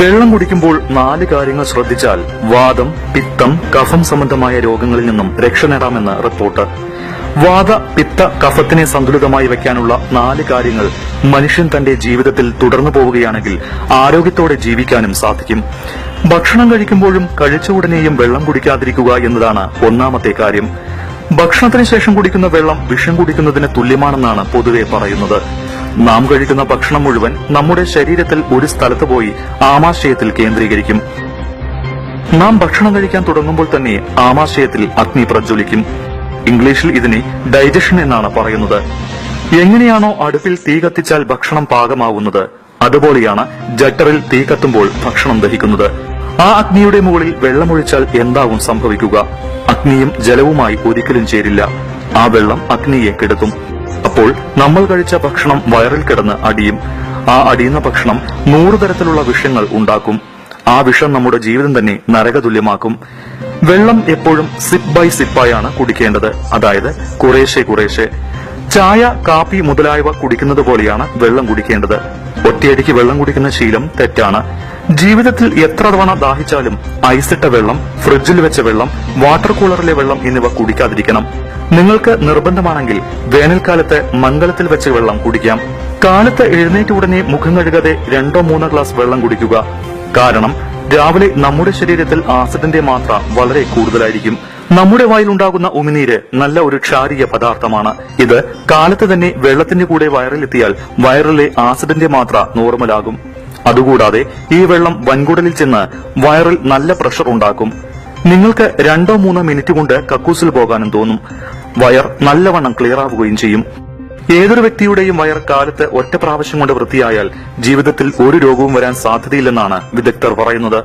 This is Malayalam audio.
വെള്ളം കുടിക്കുമ്പോൾ 4 കാര്യങ്ങൾ ശ്രദ്ധിച്ചാൽ വാതം, പിത്തം, കഫം സംബന്ധമായ രോഗങ്ങളിൽ നിന്നും രക്ഷ നേടാമെന്ന് റിപ്പോർട്ട്. വാത, പിത്ത, കഫത്തിനെ സന്തുലിതമായി വയ്ക്കാനുള്ള 4 കാര്യങ്ങൾ മനുഷ്യൻ തന്റെ ജീവിതത്തിൽ തുടർന്നു പോവുകയാണെങ്കിൽ ആരോഗ്യത്തോടെ ജീവിക്കാനും സാധിക്കും. ഭക്ഷണം കഴിക്കുമ്പോഴും കഴിച്ച ഉടനെയും വെള്ളം കുടിക്കാതിരിക്കുക എന്നതാണ് ഒന്നാമത്തെ കാര്യം. ഭക്ഷണത്തിന് ശേഷം കുടിക്കുന്ന വെള്ളം വിഷം കുടിക്കുന്നതിന് തുല്യമാണെന്നാണ് പൊതുവെ പറയുന്നത്. നാം കഴിക്കുന്ന ഭക്ഷണം മുഴുവൻ നമ്മുടെ ശരീരത്തിൽ ഒരു സ്ഥലത്ത് പോയി ആമാശയത്തിൽ കേന്ദ്രീകരിക്കും. നാം ഭക്ഷണം കഴിക്കാൻ തുടങ്ങുമ്പോൾ തന്നെ ആമാശയത്തിൽ അഗ്നി പ്രജ്വലിക്കും. ഇംഗ്ലീഷിൽ ഇതിനെ ഡൈജഷൻ എന്നാണ് പറയുന്നത്. എങ്ങനെയാണോ അടുപ്പിൽ തീ കത്തിച്ചാൽ ഭക്ഷണം പാകമാവുന്നത്, അതുപോലെയാണ് ജട്ടറിൽ തീ കത്തുമ്പോൾ ഭക്ഷണം ദഹിക്കുന്നത്. ആ അഗ്നിയുടെ മുകളിൽ വെള്ളമൊഴിച്ചാൽ എന്താവും സംഭവിക്കുക? അഗ്നിയും ജലവുമായി ഒരിക്കലും ചേരില്ല. ആ വെള്ളം അഗ്നിയെ കെടുത്തും. അപ്പോൾ നമ്മൾ കഴിച്ച ഭക്ഷണം വയറിൽ കിടന്ന് അടിയും. ആ അടിയുന്ന ഭക്ഷണം 100 തരത്തിലുള്ള വിഷങ്ങൾ ഉണ്ടാക്കും. ആ വിഷം നമ്മുടെ ജീവിതം തന്നെ നരകതുല്യമാക്കും. വെള്ളം എപ്പോഴും സിപ്പ് ബൈ സിപ്പായാണ് കുടിക്കേണ്ടത്, അതായത് കുറേശ്ശെ കുറേശ്ശെ. ചായ, കാപ്പി മുതലായവ കുടിക്കുന്നത് പോലെയാണ് വെള്ളം കുടിക്കേണ്ടത്. ഒറ്റയടിക്ക് വെള്ളം കുടിക്കുന്ന ശീലം തെറ്റാണ്. ജീവിതത്തിൽ എത്ര തവണ ദാഹിച്ചാലും ഐസിട്ട വെള്ളം, ഫ്രിഡ്ജിൽ വെച്ച വെള്ളം, വാട്ടർ കൂളറിലെ വെള്ളം എന്നിവ കുടിക്കാതിരിക്കണം. നിങ്ങൾക്ക് നിർബന്ധമാണെങ്കിൽ വേനൽക്കാലത്ത് മംഗലത്തിൽ വെച്ച് വെള്ളം കുടിക്കാം. കാലത്ത് എഴുന്നേറ്റ ഉടനെ മുഖം കഴുകാതെ 2-3 ഗ്ലാസ് വെള്ളം കുടിക്കുക. കാരണം രാവിലെ നമ്മുടെ ശരീരത്തിൽ ആസിഡിന്റെ മാത്ര വളരെ കൂടുതലായിരിക്കും. നമ്മുടെ വായിലുണ്ടാകുന്ന ഉമിനീര് നല്ല ഒരു ക്ഷാരീയ പദാർത്ഥമാണ്. ഇത് കാലത്ത് തന്നെ വെള്ളത്തിന്റെ കൂടെ വയറിലെത്തിയാൽ വയറിലെ ആസിഡിന്റെ മാത്ര നോർമലാകും. അതുകൂടാതെ ഈ വെള്ളം വൻകുടലിൽ ചെന്ന് വയറിൽ നല്ല പ്രഷർ ഉണ്ടാക്കും. നിങ്ങൾക്ക് 2-3 മിനിറ്റ് കൊണ്ട് കക്കൂസിൽ പോകാനും തോന്നും. വയർ നല്ലവണ്ണം ക്ലിയർ ആവുകയും ചെയ്യും. ഏതൊരു വ്യക്തിയുടെയും വയർ കാലത്ത് ഒറ്റ പ്രാവശ്യം കൊണ്ട് വൃത്തിയായാൽ ജീവിതത്തിൽ ഒരു രോഗവും വരാൻ സാധ്യതയില്ലെന്നാണ് വിദഗ്ധർ പറയുന്നത്.